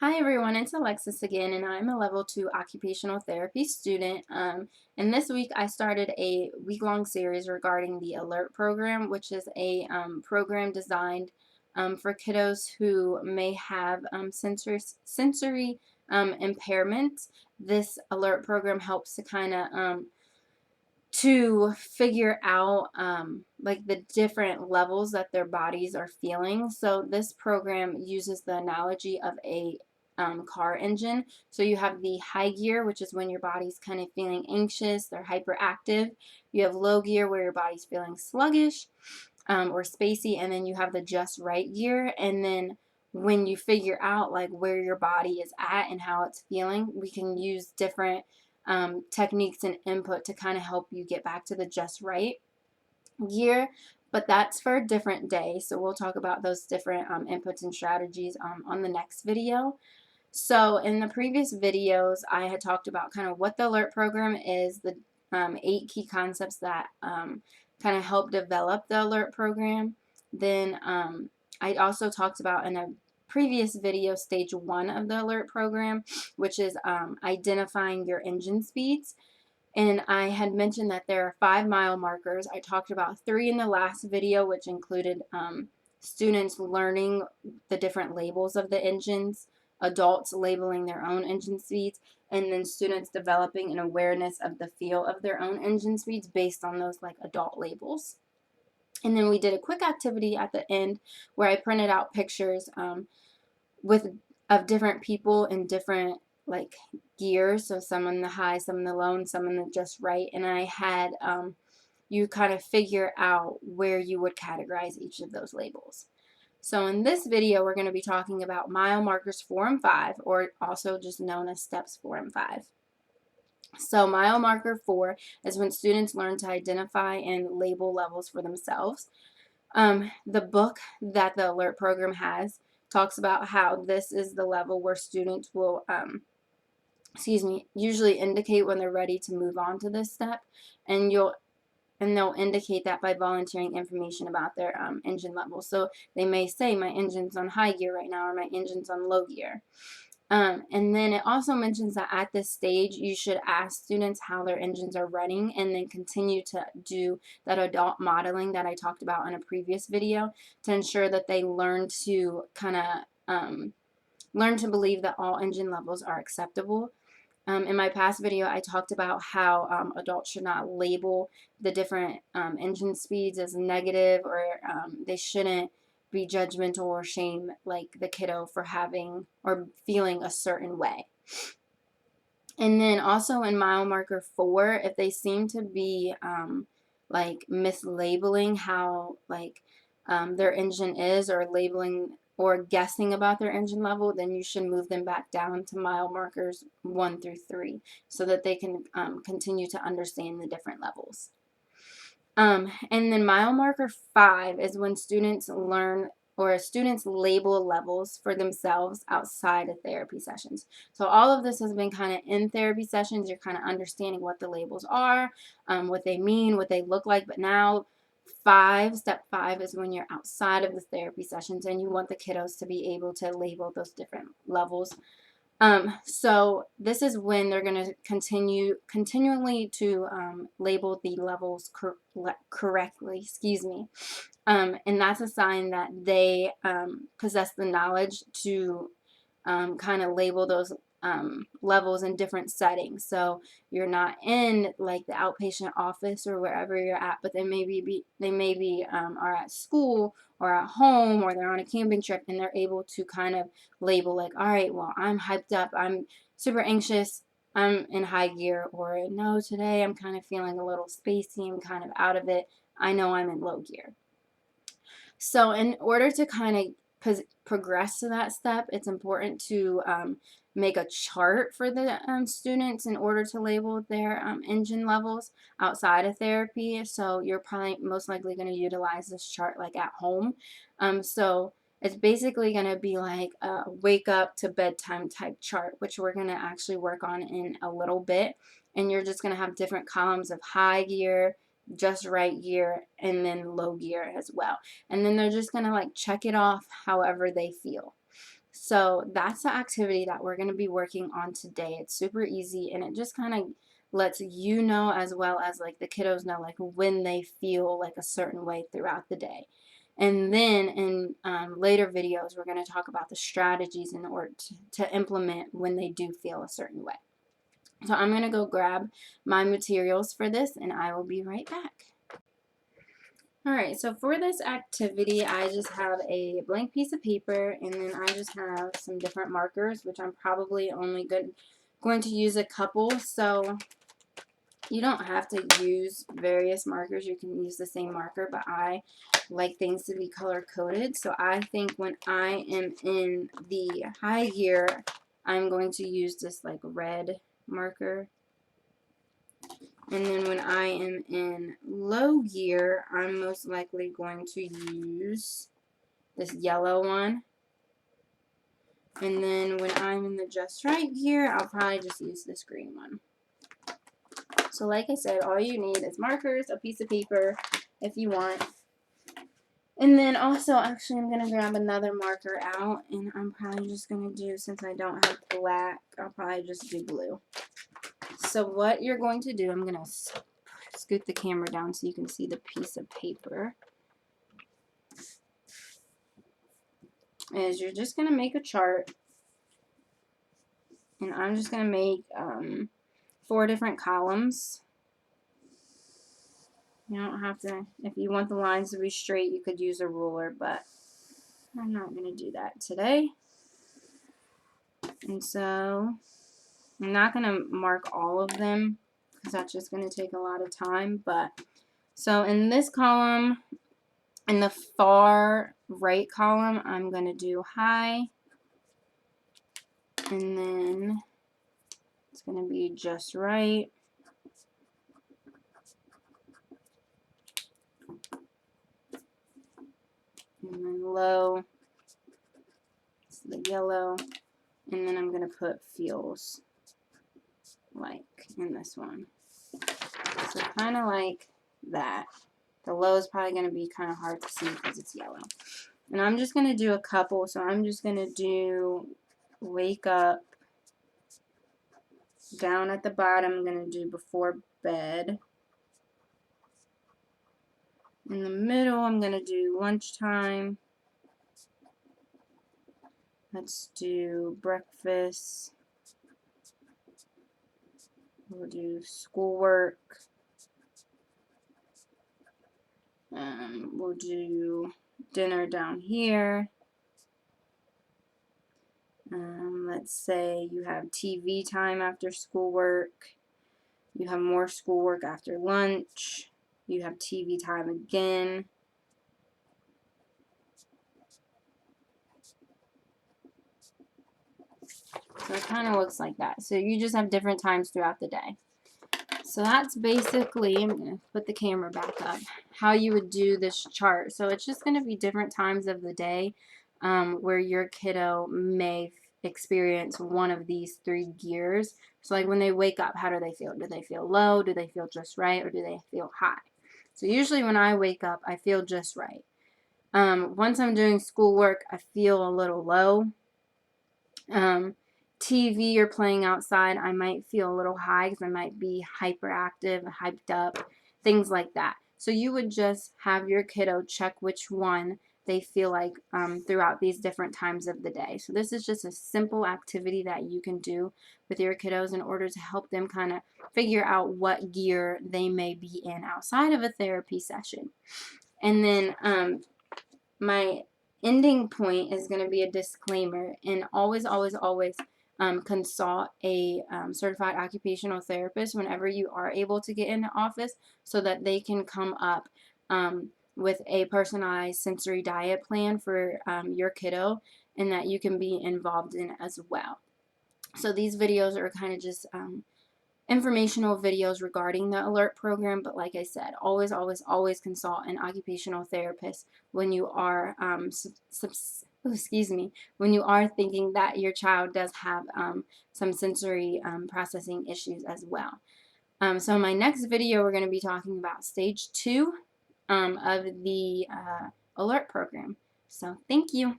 Hi everyone, it's Alexis again, and I'm a level 2 occupational therapy student. And this week I started a week-long series regarding the ALERT program, which is a program designed for kiddos who may have sensory impairments. This ALERT program helps to kind of to figure out like the different levels that their bodies are feeling. So this program uses the analogy of a car engine. So you have the high gear, which is when your body's kind of feeling anxious, they're hyperactive. You have low gear where your body's feeling sluggish or spacey, and then you have the just right gear. And then when you figure out like where your body is at and how it's feeling, we can use different techniques and input to kind of help you get back to the just right gear. But that's for a different day. So we'll talk about those different inputs and strategies on the next video. So in the previous videos, I had talked about kind of what the ALERT program is, the 8 key concepts that kind of help develop the ALERT program. Then I also talked about in a previous video stage 1 of the ALERT program, which is identifying your engine speeds. And I had mentioned that there are 5 mile markers. I talked about 3 in the last video, which included students learning the different labels of the engines, adults labeling their own engine speeds, and then students developing an awareness of the feel of their own engine speeds based on those like adult labels. And then we did a quick activity at the end where I printed out pictures with of different people in different like gears. So some in the high, some in the low, and some in the just right. And I had you kind of figure out where you would categorize each of those labels. So in this video, we're going to be talking about mile markers 4 and 5, or also just known as steps 4 and 5. So mile marker 4 is when students learn to identify and label levels for themselves. The book that the ALERT program has talks about how this is the level where students will, usually indicate when they're ready to move on to this step, and they'll indicate that by volunteering information about their engine level. So they may say, my engine's on high gear right now, or my engine's on low gear. And then it also mentions that at this stage, you should ask students how their engines are running and then continue to do that adult modeling that I talked about in a previous video to ensure that they learn to kind of learn to believe that all engine levels are acceptable. In my past video, I talked about how adults should not label the different engine speeds as negative, or they shouldn't be judgmental or shame like the kiddo for having or feeling a certain way. And then also in mile marker 4, if they seem to be like mislabeling how like their engine is, or labeling or guessing about their engine level, then you should move them back down to mile markers 1 through 3 so that they can continue to understand the different levels. And then mile marker 5 is when students learn or students label levels for themselves outside of therapy sessions. So all of this has been kind of in therapy sessions. You're kind of understanding what the labels are, what they mean, what they look like. But now step 5 is when you're outside of the therapy sessions and you want the kiddos to be able to label those different levels. So this is when they're going to continually to label the levels correctly, and that's a sign that they possess the knowledge to kind of label those levels in different settings. So you're not in like the outpatient office or wherever you're at, but they maybe are at school or at home, or they're on a camping trip, and they're able to kind of label like, all right, well, I'm hyped up, I'm super anxious, I'm in high gear, or no, today I'm kind of feeling a little spacey, I'm kind of out of it, I know I'm in low gear. So in order to kind of progress to that step, it's important to make a chart for the students in order to label their engine levels outside of therapy. So you're probably most likely going to utilize this chart like at home. So it's basically going to be like a wake up to bedtime type chart, which we're going to actually work on in a little bit. And you're just going to have different columns of high gear, just right gear, and then low gear as well. And then they're just going to like check it off however they feel. So that's the activity that we're going to be working on today. It's super easy, and it just kind of lets you know, as well as like the kiddos know, like when they feel like a certain way throughout the day. And then in later videos, we're going to talk about the strategies in order to implement when they do feel a certain way. So I'm going to go grab my materials for this, and I will be right back. Alright, so for this activity, I just have a blank piece of paper, and then I just have some different markers, which I'm probably only going to use a couple. So you don't have to use various markers. You can use the same marker, but I like things to be color-coded. So I think when I am in the high gear, I'm going to use this like red marker. And then when I am in low gear, I'm most likely going to use this yellow one. And then when I'm in the just right gear, I'll probably just use this green one. So like I said, all you need is markers, a piece of paper if you want. And then also, actually, I'm going to grab another marker out, and I'm probably just going to do, since I don't have black, I'll probably just do blue. So what you're going to do, I'm going to scoot the camera down so you can see the piece of paper, is you're just going to make a chart, and I'm just going to make 4 different columns. You don't have to, if you want the lines to be straight, you could use a ruler, but I'm not going to do that today. And so I'm not going to mark all of them because that's just going to take a lot of time. But so in this column, in the far right column, I'm going to do high, and then it's going to be just right. And then low, it's the yellow, and then I'm going to put feels like in this one. So kind of like that. The low is probably going to be kind of hard to see because it's yellow. And I'm just going to do a couple. So I'm just going to do wake up. Down at the bottom, I'm going to do before bed. In the middle, I'm going to do lunchtime. Let's do breakfast. We'll do schoolwork. We'll do dinner down here. Let's say you have TV time after schoolwork. You have more schoolwork after lunch. You have TV time again. So it kind of looks like that. So you just have different times throughout the day. So that's basically, I'm going to put the camera back up, how you would do this chart. So it's just going to be different times of the day where your kiddo may experience one of these 3 gears. So like when they wake up, how do they feel? Do they feel low? Do they feel just right? Or do they feel high? So usually when I wake up, I feel just right. Once I'm doing schoolwork, I feel a little low. TV or playing outside, I might feel a little high because I might be hyperactive, hyped up, things like that. So you would just have your kiddo check which one they feel like throughout these different times of the day. So this is just a simple activity that you can do with your kiddos in order to help them kind of figure out what gear they may be in outside of a therapy session. And then my ending point is going to be a disclaimer, and always, always, always consult a certified occupational therapist whenever you are able to get into office so that they can come up with a personalized sensory diet plan for your kiddo and that you can be involved in as well. So these videos are kind of just informational videos regarding the alert program, but like I said, always, always, always consult an occupational therapist when you are when you are thinking that your child does have some sensory processing issues as well. So in my next video, we're going to be talking about stage 2 of the alert program. So thank you.